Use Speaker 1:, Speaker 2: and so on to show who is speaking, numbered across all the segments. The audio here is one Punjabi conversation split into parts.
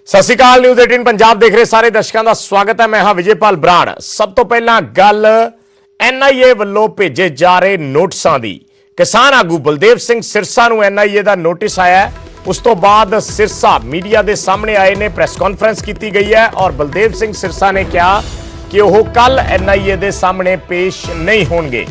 Speaker 1: सत श्री अकाल। न्यूज़ 18 पंजाब देख रहे सारे दर्शकों का स्वागत है। मैं हाँ विजयपाल बराड़। सब तो पहला गल NIA वालों भेजे जा रहे नोटिसां दी। किसान आगू बलदेव सिंह सिरसा नूं NIA का नोटिस आया है। उस तो बाद सिरसा मीडिया के सामने आए ने, प्रेस कॉन्फ्रेंस की गई है और बलदेव सिंह सिरसा ने कहा कि वह कल NIA के सामने पेश नहीं होंगे।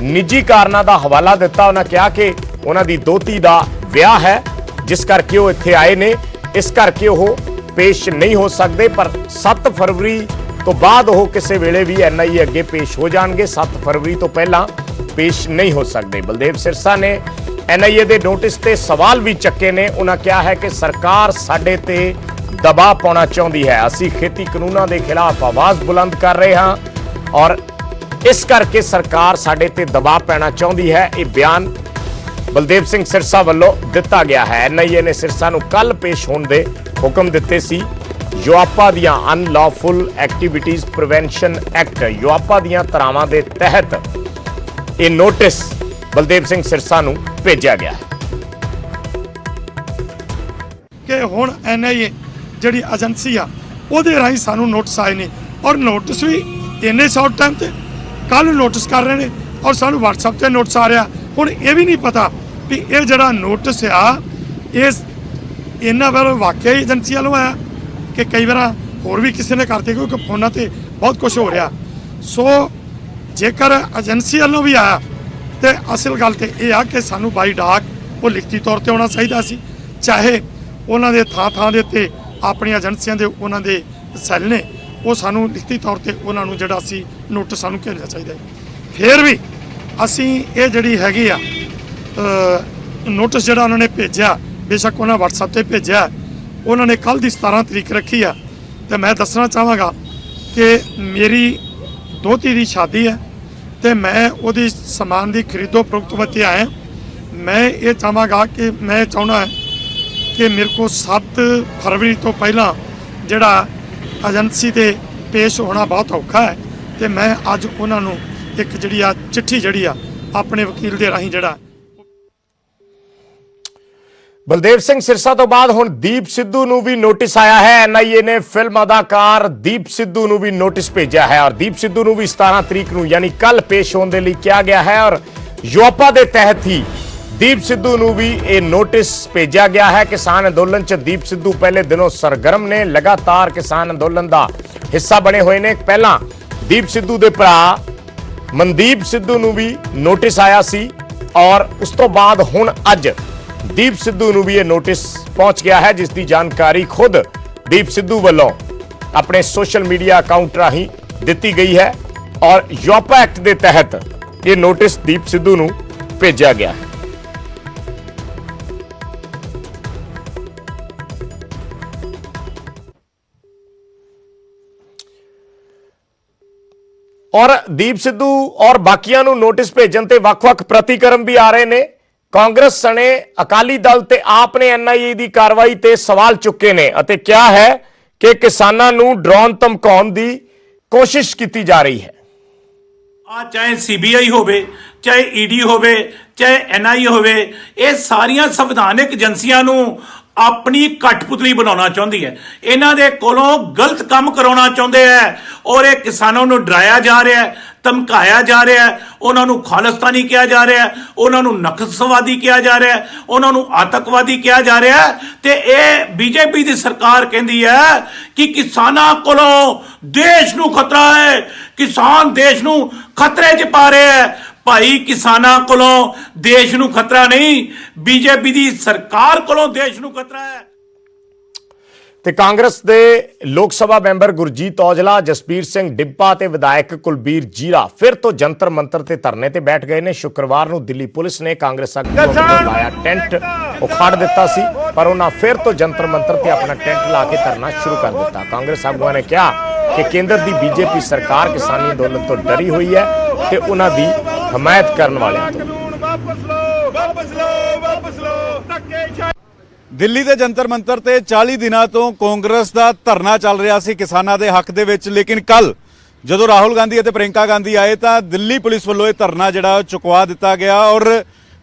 Speaker 1: निजी कारणों का हवाला दिता। उन्होंने कहा कि उन्होंने दोती का विआह है जिस करके वो इत्थे आए ने, इस करके वो पेश नहीं हो सकते। पर 7 फरवरी तो बाद वो किसी वेले भी NIA अगे पेश हो जाएंगे। 7 फरवरी तो पहला पेश नहीं हो सकते। बलदेव सिरसा ने NIA के नोटिस से सवाल भी चक्के ने। उन्होंने कहा है कि सरकार साडे ते दबाव पाना चाहती है। असी खेती कानूनों के खिलाफ आवाज बुलंद कर रहे हैं और इस करके सरकार साडे ते दबाव पैना चाहती है। यह बयान बलदेव सिंह सिरसा वालों दिता गया है। NIA ने सिरसा नूं कल पेश होने दे हुक्म दिते सी। युआपा दियां अनलॉफुल एक्टिविटीज प्रिवेंशन एक्ट युआपा दियां धरावां दे तहत यह नोटिस बलदेव सिंह सिरसा नूं भेजा गया है
Speaker 2: कि हुण NIA जिहड़ी एजेंसी आ उहदे राहीं सानूं नोटिस आए ने और नोटिस भी इन्ने शॉर्ट टाइम ते कल नोटिस कर रहे ने और सानूं WhatsApp ते नोटिस आ रहा। हुण ये भी नहीं पता भी ये जिहड़ा नोटिस आ इस इन्हां वालों वाकई एजेंसी वालों आया कि कई बार होर भी किसी ने करते, क्योंकि फोनां ते बहुत कुछ हो रहा। सो जेकर एजेंसी वालों भी आया तो असल गल तो यह आ कि सानूं बाई डाक वो लिखती तौर पर होना चाहिए सी। चाहे उन्होंने थां दे उत्ते अपनी एजेंसियां दे उन्हां दे सैल ने वो सानूं लिखती तौर पर उन्होंने जिहड़ा सी नोटिस सानूं भेजना चाहिए। फिर भी असी ये जिहड़ी हैगी आ नोटिस जिहड़ा उन्होंने भेजा, बेशक उन्होंने WhatsApp ते भेजा, उन्होंने कल की 17 तरीक रखी है। तो मैं दसना चाहांगा कि मेरी दोती की शादी है तो मैं वो समान की खरीदो फरोख्त वास्ते आया। मैं ये चाहांगा कि मैं चाहना है कि मेरे को 7 फरवरी तो पहला जिहड़ा एजेंसी ते पेश होना बहुत औखा है। तो मैं अज उन्होंने एक जिहड़ी आ चिट्ठी जिहड़ी आ अपने वकील के राहीं जिहड़ा
Speaker 1: बलदेव सिंह सिरसा तो बाद हुण दीप सिद्धू नूं भी नोटिस आया है। NIA ने फिल्म अदाकार दीप सिद्धू नूं भी नोटिस भेजा है और दीप सिद्धू नूं भी 17 तरीक नूं यानी कल पेश होने के लिए किया गया है और युआपा के तहत ही दीप सिद्धू नूं भी ये नोटिस भेजा गया है। किसान अंदोलन च दीप सिद्धू पहले दिनों सरगर्म ने, लगातार किसान अंदोलन का हिस्सा बने हुए ने। पहला दीप सिद्धू के भरा मनदीप सिद्धू नूं भी नोटिस आया सी और उस तो बाद हुण अज दीप सिद्धू नूं भी यह नोटिस पहुंच गया है, जिसकी जानकारी खुद दीप सिद्धू वालों अपने सोशल मीडिया अकाउंट राहीं दी गई है और युआपा एक्ट के तहत यह नोटिस दीप सिद्धू नूं भेजा गया है। और दीप सिद्धू और बाकियां नूं नोटिस भेजण ते वख-वख प्रतिक्रम भी आ रहे ने। कांग्रेस सने अकाली दल ते आप ने NIA की कार्रवाई ते सवाल चुके ने अते क्या है कि किसानां नूं डराउण धमकाउण दी कोशिश की जा रही है।
Speaker 3: चाहे CBI होवे, चाहे ED होवे, चाहे NIA होवे, ये सारियां संविधानिक एजेंसियां नूं अपनी कठपुतली बनाना चाहती है। इन्हां दे कोलों गलत काम कराना चाहते हैं और ये किसानों को डराया जा रहा है, धमकाया जा रहा है, उन्होंने खालिस्तानी कहा जा रहा है, उन्होंने नक्सलवादी कहा जा रहा है, उन्होंने आतंकवादी कहा जा रहा है। तो ये BJP की सरकार कहती है कि किसानों कोलों देश नूं खतरा है, किसान देश नूं खतरे च पा रहे हैं। भाई किसानों कोलों देश नूं खतरा नहीं, BJP की सरकार कोलों देश नूं खतरा है।
Speaker 1: ते कांग्रेस दे लोक सभा मैंबर गुरजीत औजला, जसबीर सिंह डिब्बा ते विधायक कुलबीर जीरा फिर तो जंतर मंतर ते धरने ते बैठ गए ने। शुक्रवार नूं दिल्ली पुलिस ने कांग्रेस आगूआं वल्लों लाया टेंट उखाड़ दिता सी, पर उन्हां फिर तो जंतर मंतर ते अपना टेंट ला के धरना शुरू कर दिता। कांग्रेस आगूआं ने कहा कि केंद्र की BJP सरकार किसानी अंदोलन तो डरी हुई है ते उन्हां दी हमायत करने वाले तो।
Speaker 4: दिल्ली के जंतर मंतर ते 40 दिनों तो कांग्रेस का धरना चल रहा सी किसानों के हक दे विच, लेकिन कल जो राहुल गांधी और प्रियंका गांधी आए तो दिल्ली पुलिस वालों यह धरना जिहड़ा चुकवा दिता गया और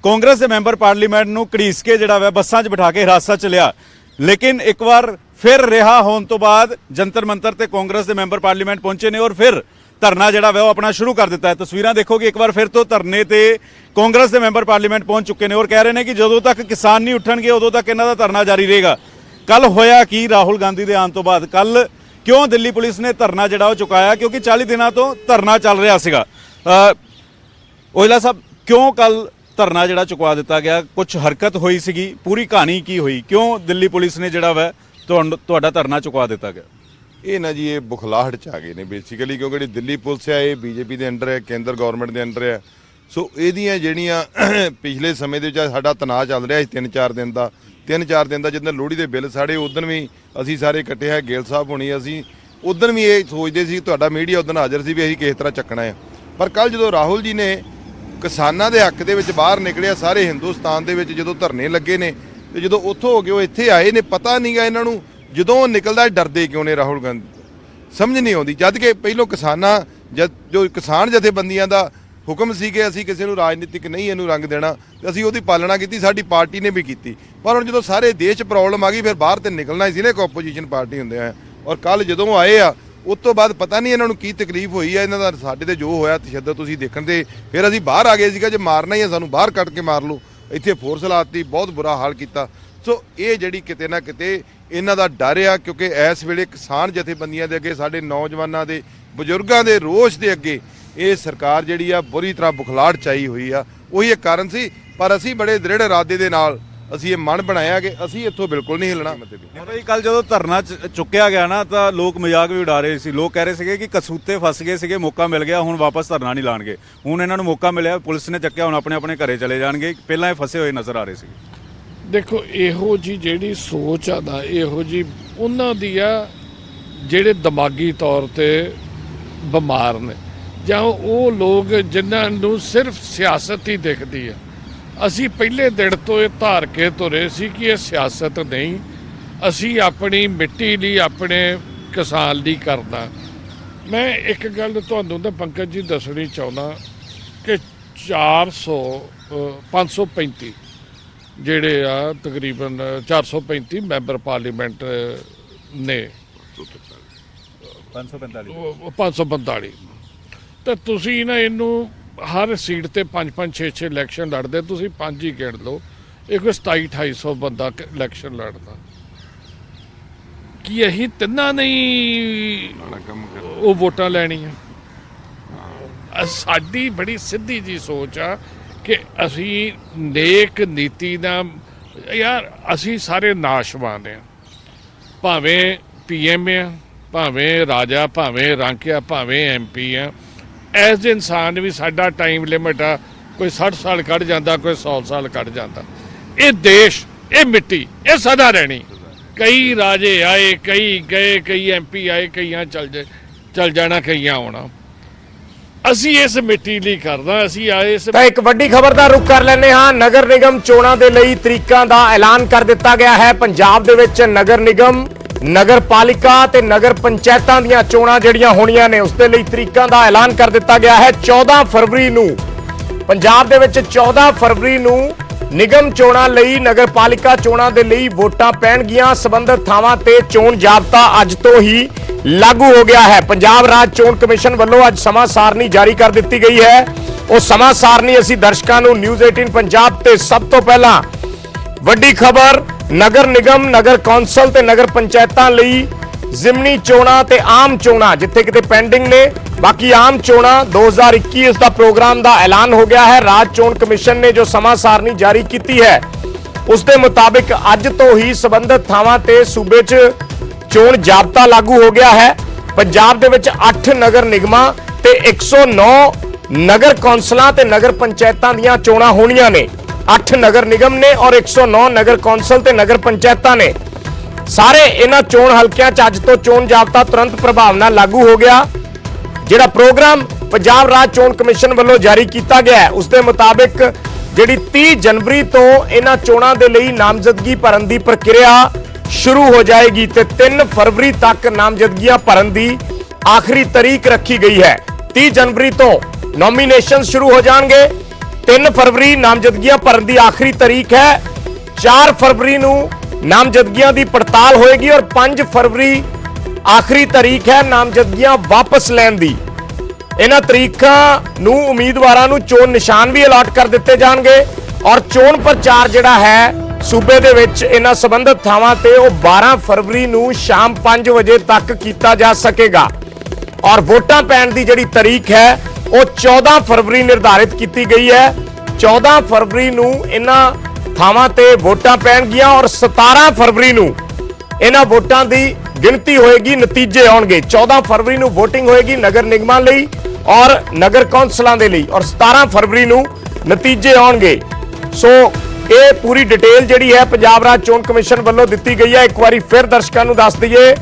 Speaker 4: कांग्रेस के मैंबर पार्लीमेंट नूं घड़ीस के जिहड़ा वा बसां 'च बिठा के हिरासत च लिया। ਲੇਕਿਨ ਇੱਕ ਵਾਰ ਫਿਰ ਰਿਹਾ ਹੋਣ ਤੋਂ ਬਾਅਦ ਜੰਤਰ ਮੰਤਰ ਤੇ ਕਾਂਗਰਸ ਦੇ ਮੈਂਬਰ ਪਾਰਲੀਮੈਂਟ ਪਹੁੰਚੇ ਨੇ ਔਰ ਫਿਰ ਧਰਨਾ ਜਿਹੜਾ ਵਾ ਉਹ ਆਪਣਾ ਸ਼ੁਰੂ ਕਰ ਦਿੱਤਾ ਹੈ। ਤਸਵੀਰਾਂ ਦੇਖੋ ਕਿ ਇੱਕ ਵਾਰ ਫਿਰ ਤੋਂ ਧਰਨੇ ਤੇ ਕਾਂਗਰਸ ਦੇ ਮੈਂਬਰ ਪਾਰਲੀਮੈਂਟ ਪਹੁੰਚ ਚੁੱਕੇ ਨੇ ਔਰ ਕਹਿ ਰਹੇ ਨੇ ਕਿ ਜਦੋਂ ਤੱਕ ਕਿਸਾਨ ਨਹੀਂ ਉੱਠਣਗੇ ਉਦੋਂ ਤੱਕ ਇਹਨਾਂ ਦਾ ਧਰਨਾ ਜਾਰੀ ਰਹੇਗਾ। ਕੱਲ ਹੋਇਆ ਕੀ ਰਾਹੁਲ ਗਾਂਧੀ ਦੇ ਆਉਣ ਤੋਂ ਬਾਅਦ, ਕੱਲ ਕਿਉਂ ਦਿੱਲੀ ਪੁਲਿਸ ਨੇ ਧਰਨਾ ਜਿਹੜਾ ਉਹ ਚੁਕਾਇਆ? ਕਿਉਂਕਿ 40 ਦਿਨਾਂ ਤੋਂ ਧਰਨਾ ਚੱਲ ਰਿਹਾ ਸੀਗਾ। ਓਇਲਾ ਸਾਹਿਬ, ਕਿਉਂ ਕੱਲ ਧਰਨਾ ਜਿਹੜਾ ਚੁਕਵਾ ਦਿੱਤਾ ਗਿਆ? ਕੁਝ ਹਰਕਤ ਹੋਈ ਸੀਗੀ? ਪੂਰੀ ਕਹਾਣੀ ਕੀ ਹੋਈ? ਕਿਉਂ ਦਿੱਲੀ ਪੁਲਿਸ ਨੇ ਜਿਹੜਾ ਵਾ ਤੁਹਾਡਾ ਧਰਨਾ ਚੁਕਵਾ ਦਿੱਤਾ ਗਿਆ?
Speaker 5: ਇਹ ਨਾ ਜੀ ਇਹ ਬੁਖਲਾਹਟ ਚ ਆ ਗਏ ਨੇ ਬੇਸਿਕਲੀ, ਕਿਉਂਕਿ ਜਿਹੜੀ ਦਿੱਲੀ ਪੁਲਿਸ ਆ ਇਹ ਬੀਜੇਪੀ ਦੇ ਅੰਡਰ ਹੈ, ਕੇਂਦਰ ਗਵਰਨਮੈਂਟ ਦੇ ਅੰਡਰ ਹੈ। ਸੋ ਇਹਦੀਆਂ ਜਿਹੜੀਆਂ ਪਿਛਲੇ ਸਮੇਂ ਦੇ ਵਿੱਚ ਸਾਡਾ ਤਣਾਅ ਚੱਲ ਰਿਹਾ ਸੀ 3-4 ਦਿਨ ਦਾ ਜਦੋਂ ਲੋਹੜੀ ਦੇ ਬਿੱਲ ਸਾੜੇ ਉਦੋਂ ਵੀ ਅਸੀਂ ਸਾਰੇ ਇਕੱਠੇ ਹੈ, ਗੇਲ ਸਾਹਿਬ ਹੋਣੀ, ਅਸੀਂ ਉਦੋਂ ਵੀ ਇਹ ਸੋਚਦੇ ਸੀ, ਤੁਹਾਡਾ ਮੀਡੀਆ ਉਦੋਂ ਹਾਜ਼ਰ ਸੀ ਵੀ ਅਸੀਂ ਕਿਸ ਤਰ੍ਹਾਂ ਚੱਕਣਾ ਹੈ। ਪਰ ਕੱਲ ਜਦੋਂ ਰਾਹੁਲ ਜੀ ਨੇ ਕਿਸਾਨਾਂ ਦੇ ਹੱਕ ਦੇ ਵਿੱਚ ਬਾਹਰ ਨਿਕਲਿਆ, ਸਾਰੇ ਹਿੰਦੁਸਤਾਨ ਦੇ ਵਿੱਚ ਜਦੋਂ ਧਰਨੇ ਲੱਗੇ ਨੇ ਤੇ ਜਦੋਂ ਉੱਥੋਂ ਹੋ ਕੇ ਉਹ ਇੱਥੇ ਆਏ ਨੇ, ਪਤਾ ਨਹੀਂਗਾ ਇਹਨਾਂ ਨੂੰ ਜਦੋਂ ਉਹ ਨਿਕਲਦਾ ਡਰਦੇ ਕਿਉਂ ਨੇ ਰਾਹੁਲ ਗਾਂਧੀ, ਸਮਝ ਨਹੀਂ ਆਉਂਦੀ। ਜਦ ਕਿ ਪਹਿਲੋਂ ਜੋ ਕਿਸਾਨ ਜਥੇਬੰਦੀਆਂ ਦਾ ਹੁਕਮ ਸੀ ਕਿ ਅਸੀਂ ਕਿਸੇ ਨੂੰ ਰਾਜਨੀਤਿਕ ਨਹੀਂ ਇਹਨੂੰ ਰੰਗ ਦੇਣਾ ਤੇ ਅਸੀਂ ਉਹਦੀ ਪਾਲਣਾ ਕੀਤੀ, ਸਾਡੀ ਪਾਰਟੀ ਨੇ ਵੀ ਕੀਤੀ। ਪਰ ਹੁਣ ਜਦੋਂ ਸਾਰੇ ਦੇਸ਼ 'ਚ ਪ੍ਰੋਬਲਮ ਆ ਗਈ ਫਿਰ ਬਾਹਰ ਤੇ ਨਿਕਲਣਾ ਹੀ ਸੀ ਨਾ ਇੱਕ ਆਪੋਜੀਸ਼ਨ ਪਾਰਟੀ ਹੁੰਦੇ ਆ। ਔਰ ਕੱਲ ਜਦੋਂ ਆਏ ਆ ਉਸ ਤੋਂ ਬਾਅਦ ਪਤਾ ਨਹੀਂ ਇਹਨਾਂ ਨੂੰ ਕੀ ਤਕਲੀਫ ਹੋਈ ਆ, ਇਹਨਾਂ ਦਾ ਸਾਡੇ ਤੇ ਜੋ ਹੋਇਆ ਤਸ਼ੱਦਦ ਤੁਸੀਂ ਦੇਖਣ ਦੇ, ਫਿਰ ਅਸੀਂ ਬਾਹਰ ਆ ਗਏ ਸੀਗਾ, ਜੇ ਮਾਰਨਾ ਹੀ ਆ ਸਾਨੂੰ ਬਾਹਰ ਕੱਢ ਕੇ ਮਾਰ ਲਓ, ਇੱਥੇ ਫੋਰਸ ਲਾਤੀ, ਬਹੁਤ ਬੁਰਾ ਹਾਲ ਕੀਤਾ। ਸੋ ਇਹ ਜਿਹੜੀ ਕਿਤੇ ਨਾ ਕਿਤੇ ਇਹਨਾਂ ਦਾ ਡਰ ਆ, ਕਿਉਂਕਿ ਇਸ ਵੇਲੇ ਕਿਸਾਨ ਜਥੇਬੰਦੀਆਂ ਦੇ ਅੱਗੇ, ਸਾਡੇ ਨੌਜਵਾਨਾਂ ਦੇ, ਬਜ਼ੁਰਗਾਂ ਦੇ ਰੋਸ਼ ਦੇ ਅੱਗੇ ਇਹ ਸਰਕਾਰ ਜਿਹੜੀ ਆ ਬੁਰੀ ਤਰ੍ਹਾਂ ਬੁਖਲਾਹਟ ਚਾਈ ਹੋਈ ਆ। ਉਹੀ ਇੱਕ ਕਾਰਨ ਸੀ, ਪਰ ਅਸੀਂ ਬੜੇ ਦ੍ਰਿੜ ਇਰਾਦੇ ਦੇ ਨਾਲ ਅਸੀਂ ਇਹ ਮਨ ਬਣਾਇਆ ਕਿ ਅਸੀਂ ਇੱਥੋਂ ਬਿਲਕੁਲ ਨਹੀਂ ਹਿੱਲਣਾ।
Speaker 4: ਭਾਈ ਕੱਲ ਜਦੋਂ ਧਰਨਾ ਚੁੱਕਿਆ ਗਿਆ ਨਾ ਤਾਂ ਲੋਕ ਮਜ਼ਾਕ ਵੀ ਉਡਾ ਰਹੇ ਸੀ। ਲੋਕ ਕਹਿ ਰਹੇ ਸੀਗੇ ਕਿ ਕਸੂਤੇ ਫਸ ਗਏ ਸੀਗੇ, ਮੌਕਾ ਮਿਲ ਗਿਆ, ਹੁਣ ਵਾਪਸ ਧਰਨਾ ਨਹੀਂ ਲਾਣਗੇ। ਹੁਣ ਇਹਨਾਂ ਨੂੰ ਮੌਕਾ ਮਿਲਿਆ, ਪੁਲਿਸ ਨੇ ਚੱਕਿਆ, ਹੁਣ ਆਪਣੇ ਆਪਣੇ ਘਰੇ ਚਲੇ ਜਾਣਗੇ। ਪਹਿਲਾਂ ਇਹ ਫਸੇ ਹੋਏ ਨਜ਼ਰ ਆ ਰਹੇ ਸੀ।
Speaker 6: ਦੇਖੋ ਇਹੋ ਜੀ ਜਿਹੜੀ ਸੋਚ ਆ ਨਾ, ਇਹੋ ਜੀ ਉਹਨਾਂ ਦੀ ਆ ਜਿਹੜੇ ਦਿਮਾਗੀ ਤੌਰ ਤੇ ਬਿਮਾਰ ਨੇ, ਜਾਂ ਉਹ ਲੋਕ ਜਿਨ੍ਹਾਂ ਨੂੰ ਸਿਰਫ ਸਿਆਸਤ ਹੀ ਦਿਖਦੀ ਆ। ਅਸੀਂ ਪਹਿਲੇ ਦਿਨ ਤੋਂ ਇਹ ਧਾਰ ਕੇ ਤੁਰੇ ਸੀ ਕਿ ਇਹ ਸਿਆਸਤ ਨਹੀਂ, ਅਸੀਂ ਆਪਣੀ ਮਿੱਟੀ ਲਈ, ਆਪਣੇ ਕਿਸਾਨ ਲਈ ਕਰਨਾ। ਮੈਂ ਇੱਕ ਗੱਲ ਤੁਹਾਨੂੰ ਤਾਂ ਪੰਕਜ ਜੀ ਦੱਸਣੀ ਚਾਹੁੰਦਾ ਕਿ 535 ਜਿਹੜੇ ਆ ਤਕਰੀਬਨ 435 ਮੈਂਬਰ ਪਾਰਲੀਮੈਂਟ ਨੇ, 545 ਤਾਂ ਤੁਸੀਂ ਨਾ ਇਹਨੂੰ ਹਰ ਸੀਟ ਤੇ 5-5 6-6 ਇਲੈਕਸ਼ਨ ਲੜਦੇ, ਤੁਸੀਂ 5 ਹੀ ਗਿਣ ਲਓ, ਇਹ ਕੋਈ 2700-2800 ਬੰਦਾ ਇਲੈਕਸ਼ਨ ਲੜਦਾ। ਕੀ ਅਸੀਂ ਤਿੰਨਾਂ ਨਹੀਂ ਉਹ ਵੋਟਾਂ ਲੈਣੀਆਂ? ਸਾਡੀ ਬੜੀ ਸਿੱਧੀ ਜੀ ਸੋਚ ਆ ਕਿ ਅਸੀਂ ਨੇਕ ਨੀਤੀ ਨਾਲ, ਯਾਰ ਅਸੀਂ ਸਾਰੇ ਨਾਸ਼ਵਾਨ ਆ, ਭਾਵੇਂ PM ਆ, ਭਾਵੇਂ ਰਾਜਾ, ਭਾਵੇਂ ਰਾਂਕਿਆ, ਭਾਵੇਂ MP ਆ। ਐਸ ਇਨਸਾਨ ਵੀ ਸਾਡਾ ਟਾਈਮ ਲਿਮਿਟ ਆ, ਕੋਈ 60 ਸਾਲ ਕੱਢ ਜਾਂਦਾ, ਕੋਈ 100 ਸਾਲ ਕੱਢ ਜਾਂਦਾ। ਇਹ ਦੇਸ਼, ਇਹ ਮਿੱਟੀ, ਇਹ ਸਦਾ ਰਹਿਣੀ। ਕਈ ਰਾਜੇ ਆਏ, ਕਈ ਗਏ, ਕਈ MP ਆਏ, ਕਈਆਂ ਚੱਲ ਜਾਣਾ, ਕਈਆਂ ਆਉਣਾ। ਅਸੀਂ ਇਸ ਮਿੱਟੀ ਲਈ ਕਰਦਾ, ਅਸੀਂ ਆਏ ਇਸ।
Speaker 1: ਤਾਂ ਇੱਕ ਵੱਡੀ ਖਬਰ ਦਾ ਰੁਖ ਕਰ ਲੈਂਦੇ ਹਾਂ। ਨਗਰ ਨਿਗਮ ਚੋਣਾਂ ਦੇ ਲਈ ਤਰੀਕਾਂ ਦਾ ਐਲਾਨ ਕਰ ਦਿੱਤਾ ਗਿਆ ਹੈ। ਪੰਜਾਬ ਦੇ ਵਿੱਚ ਨਗਰ ਨਿਗਮ, ਨਗਰ ਪਾਲਿਕਾ ਤੇ ਨਗਰ ਪੰਚਾਇਤਾਂ ਦੀਆਂ ਚੋਣਾਂ ਜਿਹੜੀਆਂ ਹੋਣੀਆਂ ਨੇ ਉਸ ਦੇ ਲਈ ਤਰੀਕਾਂ ਦਾ ਐਲਾਨ ਕਰ ਦਿੱਤਾ ਗਿਆ ਹੈ। 14 ਫਰਵਰੀ ਨੂੰ ਪੰਜਾਬ ਦੇ ਵਿੱਚ 14 ਫਰਵਰੀ ਨੂੰ ਨਿਗਮ ਚੋਣਾਂ ਲਈ, ਨਗਰ ਪਾਲਿਕਾ ਚੋਣਾਂ ਦੇ ਲਈ ਵੋਟਾਂ ਪੈਣਗੀਆਂ। ਸੰਬੰਧਿਤ ਥਾਵਾਂ ਤੇ ਚੋਣ ਜ਼ਾਬਤਾ ਅੱਜ ਤੋਂ ਹੀ ਲਾਗੂ ਹੋ ਗਿਆ ਹੈ। ਪੰਜਾਬ ਰਾਜ ਚੋਣ ਕਮਿਸ਼ਨ ਵੱਲੋਂ ਅੱਜ ਸਮਾਂ ਸਾਰਣੀ ਜਾਰੀ ਕਰ ਦਿੱਤੀ ਗਈ ਹੈ। ਉਹ ਸਮਾਂ ਸਾਰਣੀ ਅਸੀਂ ਦਰਸ਼ਕਾਂ ਨੂੰ ਨਿਊਜ਼ 18 ਪੰਜਾਬ ਤੇ ਸਭ ਤੋਂ ਪਹਿਲਾਂ ਵੱਡੀ ਖਬਰ, ਨਗਰ ਨਿਗਮ, ਨਗਰ ਕੌਂਸਲ ਤੇ ਨਗਰ ਪੰਚਾਇਤਾਂ ਲਈ ਜ਼ਿਮਨੀ ਚੋਣਾਂ ਤੇ ਆਮ ਚੋਣਾਂ ਜਿੱਥੇ ਕਿਤੇ ਪੈਂਡਿੰਗ ਨੇ, ਬਾਕੀ ਆਮ ਚੋਣਾਂ 2021 ਇਸ ਦਾ ਪ੍ਰੋਗਰਾਮ ਦਾ ਐਲਾਨ ਹੋ ਗਿਆ ਹੈ। ਰਾਜ ਚੋਣ ਕਮਿਸ਼ਨ ਨੇ ਜੋ ਸਮਾਂ ਸਾਰਣੀ ਜਾਰੀ ਕੀਤੀ ਹੈ ਉਸ ਦੇ ਮੁਤਾਬਿਕ ਅੱਜ ਤੋਂ ਹੀ ਸੰਬੰਧਿਤ ਥਾਵਾਂ ਤੇ ਸੂਬੇ 'ਚ ਚੋਣ ਜ਼ਾਬਤਾ ਲਾਗੂ ਹੋ ਗਿਆ ਹੈ। ਪੰਜਾਬ ਦੇ ਵਿੱਚ 8 ਨਗਰ ਨਿਗਮਾਂ ਤੇ 109 ਨਗਰ ਕੌਂਸਲਾਂ ਤੇ ਨਗਰ ਪੰਚਾਇਤਾਂ ਦੀਆਂ ਚੋਣਾਂ ਹੋਣੀਆਂ ਨੇ। 8 ਨਗਰ ਨਿਗਮ ਨੇ ਔਰ 109 ਨਗਰ ਕੌਂਸਲ ਤੇ ਨਗਰ ਪੰਚਾਇਤਾਂ ਨੇ। ਸਾਰੇ ਇਹਨਾਂ ਚੋਣ ਹਲਕਿਆਂ 'ਚ ਅੱਜ ਤੋਂ ਚੋਣ ਜ਼ਾਬਤਾ ਤੁਰੰਤ ਪ੍ਰਭਾਵ ਨਾਲ ਲਾਗੂ ਹੋ ਗਿਆ। ਜਿਹੜਾ ਪ੍ਰੋਗਰਾਮ ਪੰਜਾਬ ਰਾਜ ਚੋਣ ਕਮਿਸ਼ਨ ਵੱਲੋਂ ਜਾਰੀ ਕੀਤਾ ਗਿਆ ਹੈ ਉਸ ਦੇ ਮੁਤਾਬਿਕ ਜਿਹੜੀ 30 ਜਨਵਰੀ ਤੋਂ ਇਹਨਾਂ ਚੋਣਾਂ ਦੇ ਲਈ ਨਾਮਜ਼ਦਗੀ ਭਰਨ ਦੀ ਪ੍ਰਕਿਰਿਆ ਸ਼ੁਰੂ ਹੋ ਜਾਏਗੀ ਤੇ 3 ਫਰਵਰੀ ਤੱਕ ਨਾਮਜ਼ਦਗੀਆਂ ਭਰਨ ਦੀ ਆਖਰੀ ਤਾਰੀਖ ਰੱਖੀ ਗਈ ਹੈ। 30 ਜਨਵਰੀ ਤੋਂ ਨੋਮੀਨੇਸ਼ਨ ਸ਼ੁਰੂ ਹੋ ਜਾਣਗੇ। 3 ਫਰਵਰੀ ਨਾਮਜ਼ਦਗੀਆਂ ਭਰਨ ਦੀ ਆਖਰੀ ਤਾਰੀਖ ਹੈ। 4 ਫਰਵਰੀ ਨੂੰ ਨਾਮਜ਼ਦਗੀਆਂ ਦੀ ਪੜਤਾਲ ਹੋਏਗੀ ਔਰ 5 ਫਰਵਰੀ ਆਖਰੀ ਤਾਰੀਖ ਹੈ ਨਾਮਜ਼ਦਗੀਆਂ ਵਾਪਸ ਲੈਣ ਦੀ। ਇਹਨਾਂ ਤਰੀਕਾਂ ਨੂੰ ਉਮੀਦਵਾਰਾਂ ਨੂੰ ਚੋਣ ਨਿਸ਼ਾਨ ਵੀ ਅਲਾਟ ਕਰ ਦਿੱਤੇ ਜਾਣਗੇ ਔਰ ਚੋਣ ਪ੍ਰਚਾਰ ਜਿਹੜਾ ਹੈ ਸੂਬੇ ਦੇ ਵਿੱਚ ਇਹਨਾਂ ਸੰਬੰਧਿਤ ਥਾਵਾਂ ਤੇ ਉਹ 12 ਫਰਵਰੀ ਨੂੰ ਸ਼ਾਮ 5 ਵਜੇ ਤੱਕ ਕੀਤਾ ਜਾ ਸਕੇਗਾ ਔਰ ਵੋਟਾਂ ਪੈਣ ਦੀ ਜਿਹੜੀ ਤਾਰੀਖ ਹੈ ਉਹ 14 ਫਰਵਰੀ ਨਿਰਧਾਰਿਤ ਕੀਤੀ ਗਈ ਹੈ। 14 ਫਰਵਰੀ ਨੂੰ ਇਹਨਾਂ ਥਾਵਾਂ ਤੇ ਵੋਟਾਂ ਪੈਣਗੀਆਂ ਔਰ 17 ਫਰਵਰੀ ਨੂੰ ਇਹਨਾਂ ਵੋਟਾਂ ਦੀ ਗਿਣਤੀ ਹੋਏਗੀ, ਨਤੀਜੇ ਆਉਣਗੇ। 14 ਫਰਵਰੀ ਨੂੰ VOTING ਹੋਏਗੀ ਨਗਰ ਨਿਗਮਾਂ ਲਈ ਔਰ ਨਗਰ ਕੌਂਸਲਾਂ ਦੇ ਲਈ ਔਰ 17 ਫਰਵਰੀ ਨੂੰ ਨਤੀਜੇ ਆਉਣਗੇ। ਸੋ ਇਹ ਪੂਰੀ ਡਿਟੇਲ ਜਿਹੜੀ ਹੈ ਪੰਜਾਬ ਰਾਜ ਚੋਣ ਕਮਿਸ਼ਨ ਵੱਲੋਂ ਦਿੱਤੀ ਗਈ ਹੈ। ਇੱਕ ਵਾਰੀ ਫਿਰ ਦਰਸ਼ਕਾਂ ਨੂੰ ਦੱਸ ਦਈਏ,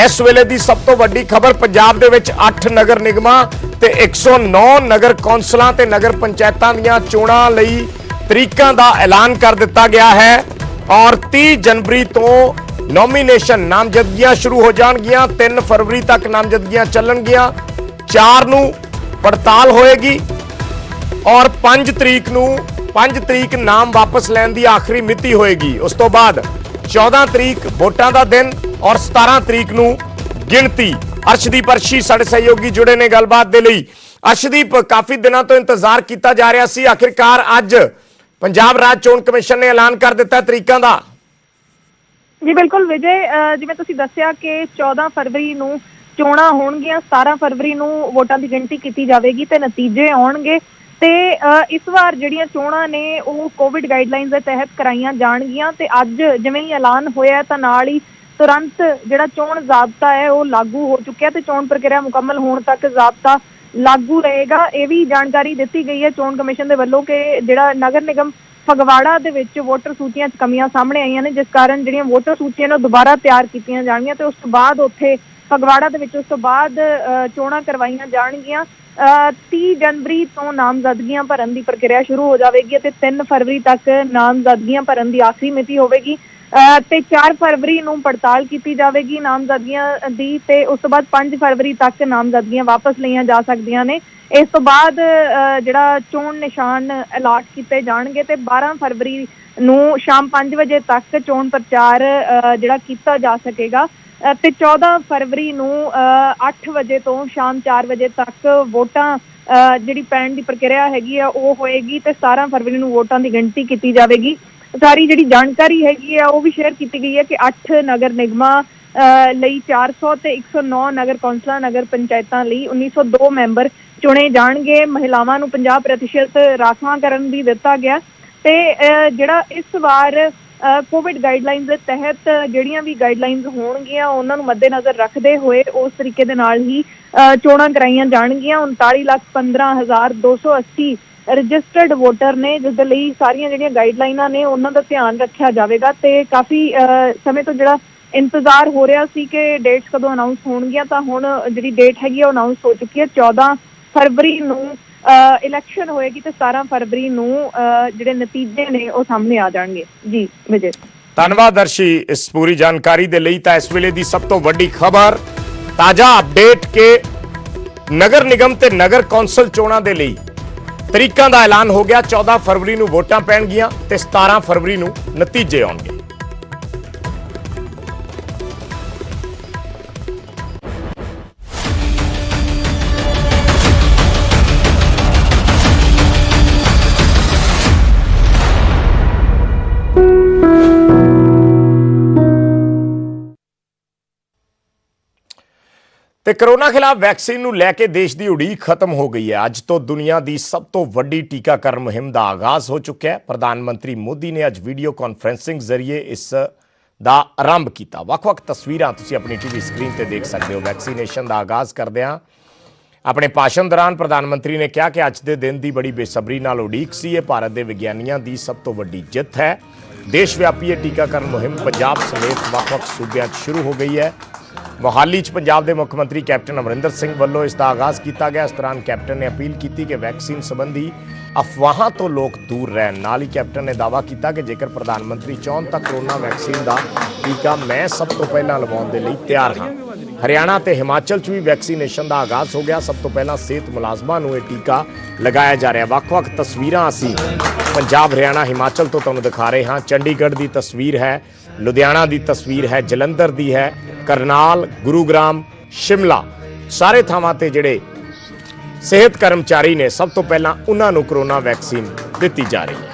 Speaker 1: ਇਸ ਵੇਲੇ ਦੀ ਸਭ ਤੋਂ ਵੱਡੀ ਖਬਰ, ਪੰਜਾਬ ਦੇ ਵਿੱਚ 8 ਨਗਰ ਨਿਗਮਾਂ ਤੇ 109 ਨਗਰ ਕੌਂਸਲਾਂ ਤੇ ਨਗਰ ਪੰਚਾਇਤਾਂ ਦੀਆਂ ਚੋਣਾਂ ਲਈ ਤਰੀਕਾਂ ਦਾ ਐਲਾਨ ਕਰ ਦਿੱਤਾ ਗਿਆ ਹੈ ਔਰ 30 ਜਨਵਰੀ ਤੋਂ ਨੋਮੀਨੇਸ਼ਨ ਨਾਮਜ਼ਦਗੀਆਂ ਸ਼ੁਰੂ ਹੋ ਜਾਣਗੀਆਂ। 3 ਫਰਵਰੀ ਤੱਕ ਨਾਮਜ਼ਦਗੀਆਂ ਚੱਲਣਗੀਆਂ। 4 ਨੂੰ ਪੜਤਾਲ ਹੋਏਗੀ ਔਰ 5 ਤਰੀਕ ਨਾਮ ਵਾਪਸ ਲੈਣ ਦੀ ਆਖਰੀ ਮਿਤੀ ਹੋਏਗੀ। ਉਸ ਤੋਂ ਬਾਅਦ 14 ਤਰੀਕ ਵੋਟਾਂ ਦਾ ਦਿਨ ਔਰ 17 ਤਰੀਕ ਨੂੰ ਗਿਣਤੀ। ਅਰਸ਼ਦੀਪ ਅਰਸ਼ੀ ਸਾਡੇ ਸਹਿਯੋਗੀ ਜੁੜੇ ਨੇ ਗੱਲਬਾਤ ਦੇ ਲਈ। ਅਰਸ਼ਦੀਪ, ਕਾਫੀ ਦਿਨਾਂ ਤੋਂ ਇੰਤਜ਼ਾਰ ਕੀਤਾ ਜਾ ਰਿਹਾ ਸੀ, ਆਖਿਰਕਾਰ ਅੱਜ ਪੰਜਾਬ ਰਾਜ ਚੋਣ ਕਮਿਸ਼ਨ ਨੇ ਐਲਾਨ ਕਰ ਦਿੱਤਾ ਤਰੀਕਾਂ ਦਾ।
Speaker 7: ਜੀ ਬਿਲਕੁਲ ਵਿਜੇ, ਜਿਵੇਂ ਤੁਸੀਂ ਦੱਸਿਆ ਕਿ 14 ਫਰਵਰੀ ਨੂੰ ਚੋਣਾਂ ਹੋਣਗੀਆਂ, 17 ਫਰਵਰੀ ਨੂੰ ਵੋਟਾਂ ਦੀ ਗਿਣਤੀ ਕੀਤੀ ਜਾਵੇਗੀ ਤੇ ਨਤੀਜੇ ਆਉਣਗੇ। ਤੇ ਇਸ ਵਾਰ ਜਿਹੜੀਆਂ ਚੋਣਾਂ ਨੇ ਉਹ ਕੋਵਿਡ ਗਾਈਡਲਾਈਨਸ ਦੇ ਤਹਿਤ ਕਰਾਈਆਂ ਜਾਣਗੀਆਂ ਤੇ ਅੱਜ ਜਿਵੇਂ ਹੀ ਐਲਾਨ ਹੋਇਆ ਤਾਂ ਨਾਲ ਹੀ ਤੁਰੰਤ ਜਿਹੜਾ ਚੋਣ ਜ਼ਾਬਤਾ ਹੈ ਉਹ ਲਾਗੂ ਹੋ ਚੁੱਕਿਆ ਤੇ ਚੋਣ ਪ੍ਰਕਿਰਿਆ ਮੁਕੰਮਲ ਹੋਣ ਤੱਕ ਜ਼ਾਬਤਾ ਲਾਗੂ ਰਹੇਗਾ। ਇਹ ਵੀ ਜਾਣਕਾਰੀ ਦਿੱਤੀ ਗਈ ਹੈ ਚੋਣ ਕਮਿਸ਼ਨ ਦੇ ਵੱਲੋਂ ਕਿ ਜਿਹੜਾ ਨਗਰ ਨਿਗਮ ਫਗਵਾੜਾ ਦੇ ਵਿੱਚ ਵੋਟਰ ਸੂਚੀਆਂ 'ਚ ਕਮੀਆਂ ਸਾਹਮਣੇ ਆਈਆਂ ਨੇ, ਜਿਸ ਕਾਰਨ ਜਿਹੜੀਆਂ ਵੋਟਰ ਸੂਚੀਆਂ ਨੇ ਉਹ ਦੁਬਾਰਾ ਤਿਆਰ ਕੀਤੀਆਂ ਜਾਣਗੀਆਂ ਤੇ ਉਸ ਤੋਂ ਬਾਅਦ ਉੱਥੇ ਫਗਵਾੜਾ ਦੇ ਵਿੱਚ ਉਸ ਤੋਂ ਬਾਅਦ ਚੋਣਾਂ ਕਰਵਾਈਆਂ ਜਾਣਗੀਆਂ। 30 ਜਨਵਰੀ ਤੋਂ ਨਾਮਜ਼ਦਗੀਆਂ ਭਰਨ ਦੀ ਪ੍ਰਕਿਰਿਆ ਸ਼ੁਰੂ ਹੋ ਜਾਵੇਗੀ ਅਤੇ 3 ਫਰਵਰੀ ਤੱਕ ਨਾਮਜ਼ਦਗੀਆਂ ਭਰਨ ਦੀ ਆਖਰੀ ਮਿਤੀ ਹੋਵੇਗੀ ਤੇ 4 ਫਰਵਰੀ ਨੂੰ ਪੜਤਾਲ ਕੀਤੀ ਜਾਵੇਗੀ ਨਾਮਜ਼ਦਗੀਆਂ ਦੀ ਤੇ ਉਸ ਤੋਂ ਬਾਅਦ 5 ਫਰਵਰੀ ਤੱਕ ਨਾਮਜ਼ਦਗੀਆਂ ਵਾਪਸ ਲਈਆਂ ਜਾ ਸਕਦੀਆਂ ਨੇ। ਇਸ ਤੋਂ ਬਾਅਦ ਜਿਹੜਾ ਚੋਣ ਨਿਸ਼ਾਨ ਅਲਾਟ ਕੀਤੇ ਜਾਣਗੇ ਤੇ 12 ਫਰਵਰੀ ਨੂੰ ਸ਼ਾਮ 5 ਵਜੇ ਤੱਕ ਚੋਣ ਪ੍ਰਚਾਰ ਜਿਹੜਾ ਕੀਤਾ ਜਾ ਸਕੇਗਾ ਤੇ 14 ਫਰਵਰੀ ਨੂੰ 8 ਵਜੇ ਤੋਂ ਸ਼ਾਮ 4 ਵਜੇ ਤੱਕ ਵੋਟਾਂ ਜਿਹੜੀ ਪੈਣ ਦੀ ਪ੍ਰਕਿਰਿਆ ਹੈਗੀ ਆ ਉਹ ਹੋਏਗੀ ਤੇ 17 ਫਰਵਰੀ ਨੂੰ ਵੋਟਾਂ ਦੀ ਗਿਣਤੀ ਕੀਤੀ ਜਾਵੇਗੀ। ਸਾਰੀ ਜਿਹੜੀ ਜਾਣਕਾਰੀ ਹੈਗੀ ਆ ਉਹ ਵੀ ਸ਼ੇਅਰ ਕੀਤੀ ਗਈ ਹੈ ਕਿ 8 ਨਗਰ ਨਿਗਮਾਂ ਲਈ 400 ਤੇ 109 ਨਗਰ ਕੌਂਸਲਾਂ ਨਗਰ ਪੰਚਾਇਤਾਂ ਲਈ 1902 ਮੈਂਬਰ ਚੁਣੇ ਜਾਣਗੇ। ਮਹਿਲਾਵਾਂ ਨੂੰ 50% ਰਾਖਵਾਂਕਰਨ ਵੀ ਦਿੱਤਾ ਗਿਆ ਤੇ ਜਿਹੜਾ ਇਸ ਵਾਰ ਕੋਵਿਡ ਗਾਈਡਲਾਈਨਸ ਦੇ ਤਹਿਤ ਜਿਹੜੀਆਂ ਵੀ ਗਾਈਡਲਾਈਨਸ ਹੋਣਗੀਆਂ ਉਹਨਾਂ ਨੂੰ ਮੱਦੇਨਜ਼ਰ ਰੱਖਦੇ ਹੋਏ ਉਸ ਤਰੀਕੇ ਦੇ ਨਾਲ ਹੀ ਚੋਣਾਂ ਕਰਾਈਆਂ ਜਾਣਗੀਆਂ। 39,15,280 ਰਜਿਸਟਰਡ ਵੋਟਰ ਨੇ, ਜਿਸ ਦੇ ਲਈ ਸਾਰੀਆਂ ਜਿਹੜੀਆਂ ਗਾਈਡਲਾਈਨਾਂ ਨੇ ਉਹਨਾਂ ਦਾ ਧਿਆਨ ਰੱਖਿਆ ਜਾਵੇਗਾ ਤੇ ਕਾਫੀ ਸਮੇਂ ਤੋਂ ਜਿਹੜਾ ਇੰਤਜ਼ਾਰ ਹੋ ਰਿਹਾ ਸੀ ਕਿ ਡੇਟਸ ਕਦੋਂ ਅਨਾਉਂਸ ਹੋਣਗੀਆਂ ਤਾਂ ਹੁਣ ਜਿਹੜੀ ਡੇਟ ਹੈਗੀ ਉਹ ਅਨਾਉਂਸ ਹੋ ਚੁੱਕੀ ਹੈ। 14 ਫਰਵਰੀ ਨੂੰ ਇਲੈਕਸ਼ਨ ਹੋਏਗੀ ਤੇ 17 ਫਰਵਰੀ ਨੂੰ ਜਿਹੜੇ ਨਤੀਜੇ ਨੇ ਉਹ ਸਾਹਮਣੇ ਆ ਜਾਣਗੇ। ਜੀ ਵਿਜੇ,
Speaker 1: ਧੰਨਵਾਦ ਅਰਸ਼ੀ ਇਸ ਪੂਰੀ ਜਾਣਕਾਰੀ ਦੇ ਲਈ। ਤਾਂ ਇਸ ਵੇਲੇ ਦੀ ਸਭ ਤੋਂ ਵੱਡੀ ਖਬਰ, ਤਾਜ਼ਾ ਅਪਡੇਟ ਕਿ ਨਗਰ ਨਿਗਮ ਤੇ ਨਗਰ ਕੌਂਸਲ ਚੋਣਾਂ ਦੇ ਲਈ ਤਰੀਕਾਂ ਦਾ ਐਲਾਨ ਹੋ ਗਿਆ। 14 ਫਰਵਰੀ ਨੂੰ ਵੋਟਾਂ ਪੈਣਗੀਆਂ ਤੇ 17 ਫਰਵਰੀ ਨੂੰ ਨਤੀਜੇ ਆਉਣਗੇ। ਤੇ ਕਰੋਨਾ ਖਿਲਾਫ ਵੈਕਸੀਨ ਨੂੰ ਲੈ ਕੇ ਦੇਸ਼ ਦੀ ਉਡੀਕ ਖਤਮ ਹੋ ਗਈ ਹੈ। ਅੱਜ ਤੋਂ ਦੁਨੀਆ ਦੀ ਸਭ ਤੋਂ ਵੱਡੀ ਟੀਕਾਕਰਨ ਮੁਹਿੰਮ ਦਾ ਆਗਾਜ਼ ਹੋ ਚੁੱਕਿਆ ਹੈ। ਪ੍ਰਧਾਨ ਮੰਤਰੀ ਮੋਦੀ ਨੇ ਅੱਜ ਵੀਡੀਓ ਕਾਨਫਰੰਸਿੰਗ ਜ਼ਰੀਏ ਇਸ ਦਾ ਆਰੰਭ ਕੀਤਾ। ਵੱਖ-ਵੱਖ ਤਸਵੀਰਾਂ ਤੁਸੀਂ ਆਪਣੀ ਟੀਵੀ ਸਕਰੀਨ ਤੇ ਦੇਖ ਸਕਦੇ ਹੋ। ਵੈਕਸੀਨੇਸ਼ਨ ਦਾ ਆਗਾਜ਼ ਕਰਦਿਆਂ ਆਪਣੇ ਭਾਸ਼ਣ ਦੌਰਾਨ ਪ੍ਰਧਾਨ ਮੰਤਰੀ ਨੇ ਕਿਹਾ ਕਿ ਅੱਜ ਦੇ ਦਿਨ ਦੀ ਬੜੀ ਬੇਸਬਰੀ ਨਾਲ ਉਡੀਕ ਸੀ। ਇਹ ਭਾਰਤ ਦੇ ਵਿਗਿਆਨੀਆਂ ਦੀ ਸਭ ਤੋਂ ਵੱਡੀ ਜਿੱਤ ਹੈ। ਦੇਸ਼ ਵਿਆਪੀ ਇਹ ਟੀਕਾਕਰਨ ਮੁਹਿੰਮ ਪੰਜਾਬ ਸਮੇਤ ਵੱਖ-ਵੱਖ ਸੂਬਿਆਂ 'ਚ ਸ਼ੁਰੂ ਹੋ ਗਈ ਹੈ। ਮੋਹਾਲੀ 'ਚ ਪੰਜਾਬ ਦੇ ਮੁੱਖ ਮੰਤਰੀ ਕੈਪਟਨ ਅਮਰਿੰਦਰ ਸਿੰਘ ਵੱਲੋਂ ਇਸ ਦਾ ਆਗਾਜ਼ ਕੀਤਾ ਗਿਆ। ਇਸ ਦੌਰਾਨ ਕੈਪਟਨ ਨੇ ਅਪੀਲ ਕੀਤੀ ਕਿ ਵੈਕਸੀਨ ਸੰਬੰਧੀ ਅਫਵਾਹਾਂ ਤੋਂ ਲੋਕ ਦੂਰ ਰਹਿਣ। ਨਾਲ ਹੀ ਕੈਪਟਨ ਨੇ ਦਾਅਵਾ ਕੀਤਾ ਕਿ ਜੇਕਰ ਪ੍ਰਧਾਨ ਮੰਤਰੀ ਚਾਹੁਣ ਤਾਂ ਕਰੋਨਾ ਵੈਕਸੀਨ ਦਾ ਟੀਕਾ ਮੈਂ ਸਭ ਤੋਂ ਪਹਿਲਾਂ ਲਗਵਾਉਣ ਦੇ ਲਈ ਤਿਆਰ ਹਾਂ। ਹਰਿਆਣਾ ਤੇ ਹਿਮਾਚਲ 'ਚ ਵੀ ਵੈਕਸੀਨੇਸ਼ਨ ਦਾ ਆਗਾਜ਼ ਹੋ ਗਿਆ। ਸਭ ਤੋਂ ਪਹਿਲਾਂ ਸਿਹਤ ਮੁਲਾਜ਼ਮਾਂ ਨੂੰ ਇਹ ਟੀਕਾ ਲਗਾਇਆ ਜਾ ਰਿਹਾ। ਵੱਖ-ਵੱਖ ਤਸਵੀਰਾਂ ਅਸੀਂ पंजाब हरियाणा हिमाचल तो तुहानूं दिखा रहे हाँ। चंडीगढ़ की तस्वीर है, लुधियाना की तस्वीर है, जलंधर की है, करनाल, गुरुग्राम, शिमला, सारे थावां ते जिहड़े सेहत कर्मचारी ने सब तो पहला उन्हां नूं कोरोना वैक्सीन दित्ती जा रही है।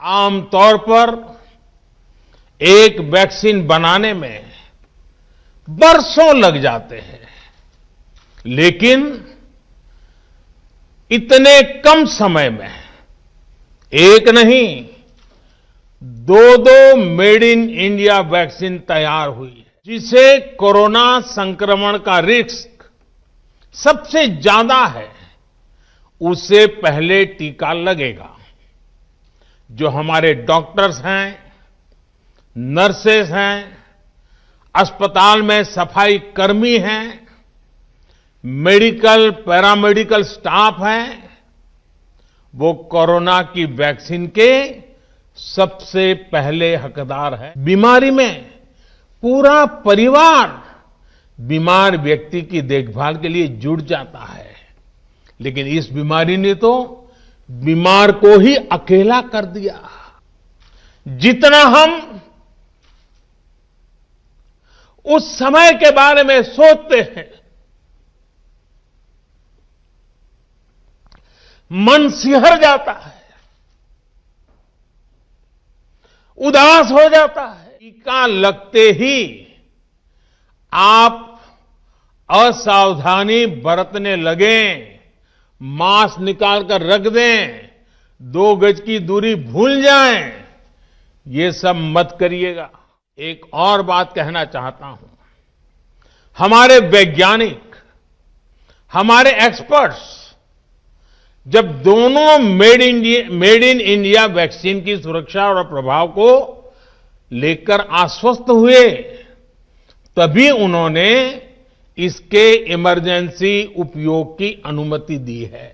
Speaker 8: आमतौर पर एक वैक्सीन बनाने में बरसों लग जाते हैं, लेकिन इतने कम समय में एक नहीं, दो मेड इन इंडिया वैक्सीन तैयार हुई है, जिसे कोरोना संक्रमण का रिस्क सबसे ज्यादा है उससे पहले टीका लगेगा। जो हमारे डॉक्टर्स हैं, नर्सेस हैं, अस्पताल में सफाई कर्मी हैं, मेडिकल पैरामेडिकल स्टाफ हैं, वो कोरोना की वैक्सीन के सबसे पहले हकदार है। बीमारी में पूरा परिवार बीमार व्यक्ति की देखभाल के लिए जुट जाता है, लेकिन इस बीमारी ने तो बीमार को ही अकेला कर दिया। जितना हम उस समय के बारे में सोचते हैं, मन सिहर जाता है, उदास हो जाता है। टीका लगते ही आप असावधानी बरतने लगें, मास्क निकाल कर रख दें, 2 गज की दूरी भूल जाएं, ये सब मत करिएगा। एक और बात कहना चाहता हूं, हमारे वैज्ञानिक, हमारे एक्सपर्ट्स जब दोनों मेड इन इंडिया वैक्सीन की सुरक्षा और प्रभाव को लेकर आश्वस्त हुए, तभी उन्होंने इसके इमरजेंसी उपयोग की अनुमति दी है।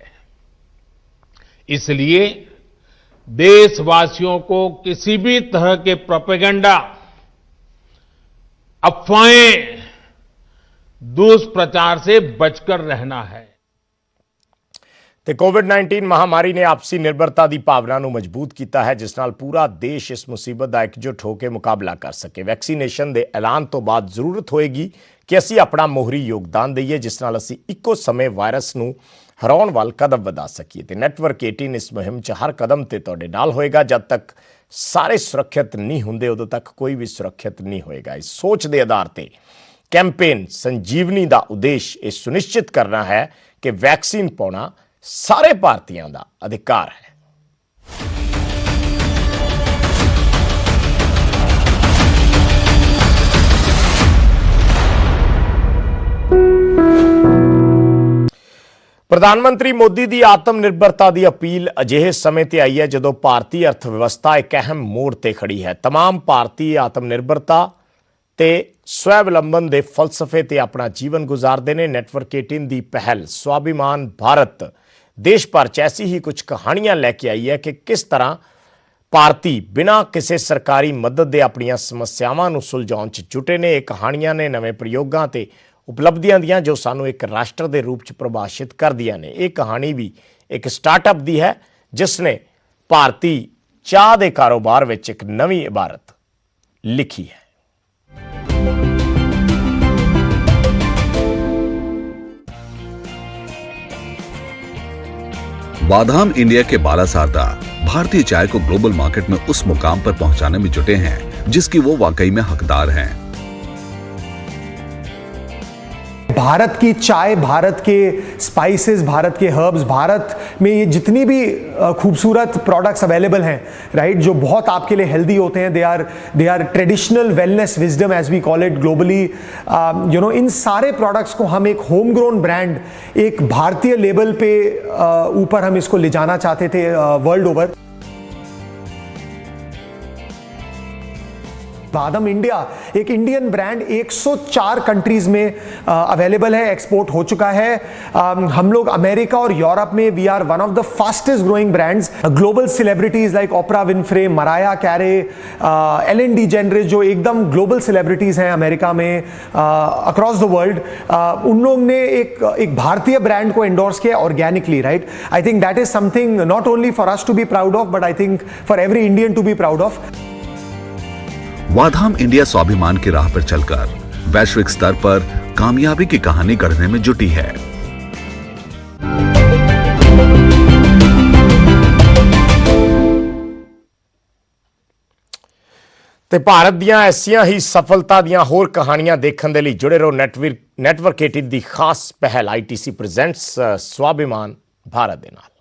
Speaker 8: इसलिए देशवासियों को किसी भी तरह के प्रोपेगेंडा, अफवाहें, दुष्प्रचार से बचकर रहना है।
Speaker 1: ਤੇ ਕੋਵਿਡ-19 ਮਹਾਮਾਰੀ ਨੇ ਆਪਸੀ ਨਿਰਭਰਤਾ ਦੀ ਭਾਵਨਾ ਨੂੰ ਮਜ਼ਬੂਤ ਕੀਤਾ ਹੈ, ਜਿਸ ਨਾਲ ਪੂਰਾ ਦੇਸ਼ ਇਸ ਮੁਸੀਬਤ ਦਾ ਇਕਜੁੱਟ ਹੋ ਕੇ ਮੁਕਾਬਲਾ ਕਰ ਸਕੇ। ਵੈਕਸੀਨੇਸ਼ਨ ਦੇ ਐਲਾਨ ਤੋਂ ਬਾਅਦ ਜ਼ਰੂਰਤ ਹੋਏਗੀ ਕਿ ਅਸੀਂ ਆਪਣਾ ਮੋਹਰੀ ਯੋਗਦਾਨ ਦਈਏ, ਜਿਸ ਨਾਲ ਅਸੀਂ ਇੱਕੋ ਸਮੇਂ ਵਾਇਰਸ ਨੂੰ ਹਰਾਉਣ ਵੱਲ ਕਦਮ ਵਧਾ ਸਕੀਏ। ਤੇ ਨੈਟਵਰਕ 18 ਇਸ ਮੁਹਿੰਮ 'ਚ ਹਰ ਕਦਮ ਤੇ ਤੁਹਾਡੇ ਨਾਲ ਹੋਏਗਾ। ਜਦ ਤੱਕ ਸਾਰੇ ਸੁਰੱਖਿਅਤ ਨਹੀਂ ਹੁੰਦੇ, ਉਦੋਂ ਤੱਕ ਕੋਈ ਵੀ ਸੁਰੱਖਿਅਤ ਨਹੀਂ ਹੋਏਗਾ। ਇਸ ਸੋਚ ਦੇ ਆਧਾਰ ਤੇ ਕੈਂਪੇਨ ਸੰਜੀਵਨੀ ਦਾ ਉਦੇਸ਼ ਇਹ ਸੁਨਿਸ਼ਚਿਤ ਕਰਨਾ ਹੈ ਕਿ ਵੈਕਸੀਨ ਪਾਉਣਾ ਸਾਰੇ ਭਾਰਤੀਆਂ ਦਾ ਅਧਿਕਾਰ ਹੈ। ਪ੍ਰਧਾਨ ਮੰਤਰੀ ਮੋਦੀ ਦੀ ਆਤਮ ਨਿਰਭਰਤਾ ਦੀ ਅਪੀਲ ਅਜਿਹੇ ਸਮੇਂ ਤੇ ਆਈ ਹੈ ਜਦੋਂ ਭਾਰਤੀ ਅਰਥ ਵਿਵਸਥਾ ਇੱਕ ਅਹਿਮ ਮੋੜ ਤੇ ਖੜੀ ਹੈ। तमाम ਭਾਰਤੀ ਆਤਮ ਨਿਰਭਰਤਾ ਤੇ ਸਵੈਵਲੰਬਨ ਦੇ ਫਲਸਫੇ ਤੇ ਆਪਣਾ ਜੀਵਨ ਗੁਜ਼ਾਰਦੇ ਨੇ। ਨੈਟਵਰਕ 18 ਦੀ ਪਹਿਲ ਸਵਾਭਿਮਾਨ ਭਾਰਤ देश भर च ऐसी ही कुछ कहानियां लैके आई है कि किस तरह भारती बिना किसी सरकारी मदद के अपनियां समस्यावां नूं सुलझाउण च जुटे ने। ये कहानियां ने नवे प्रयोगां ते उपलब्धियां दियां जो सानू एक राष्ट्र के रूप च परिभाषित कर दियां ने। ये कहानी भी एक स्टार्टअप दी है जिसने भारती चाह के कारोबार विच एक नवी इबारत लिखी है।
Speaker 9: बादाम इंडिया के बालासारदा भारतीय चाय को ग्लोबल मार्केट में उस मुकाम पर पहुंचाने में जुटे हैं जिसकी वो वाकई में हकदार हैं।
Speaker 10: भारत की चाय, भारत के स्पाइसेस, भारत के हर्ब्स, भारत में ये जितनी भी खूबसूरत प्रोडक्ट्स अवेलेबल हैं, राइट, जो बहुत आपके लिए हेल्दी होते हैं, they are traditional wellness wisdom as we call it globally, इन सारे प्रोडक्ट्स को हम एक होम ग्रोन ब्रांड, एक भारतीय लेबल पे ऊपर हम इसको ले जाना चाहते थे वर्ल्ड ओवर। वादम इंडिया, एक इंडियन ब्रांड 104 कंट्रीज में अवेलेबल है, एक्सपोर्ट हो चुका है। हम लोग अमेरिका और यूरोप में we are one of the fastest growing brands. Global celebrities like Oprah Winfrey, Mariah Carey, Ellen DeGeneres, जो एकदम ग्लोबल सेलिब्रिटीज हैं अमेरिका में, अक्रॉस द वर्ल्ड, उन लोग ने एक भारतीय ब्रांड को एंडोर्स किया organically, right. I think that is something not only for us to be proud of, but I think for every Indian to be proud of.
Speaker 9: Vahdam India स्वाभिमान की राह पर चलकर वैश्विक स्तर पर कामयाबी की कहानी गढ़ने में जुटी है।
Speaker 1: ਤੇ ਭਾਰਤ ਦੀਆਂ ਐਸੀਆਂ ਹੀ ਸਫਲਤਾ ਦੀਆਂ ਹੋਰ ਕਹਾਣੀਆਂ ਦੇਖਣ ਦੇ ਲਈ ਜੁੜੇ ਰਹੋ ਨੈਟਵਰਕ 18 ਦੀ ਖਾਸ ਪਹਿਲ ITC ਪ੍ਰੈਜ਼ੈਂਟਸ ਸਵਾਭਿਮਾਨ ਭਾਰਤ ਦੇ ਨਾਲ।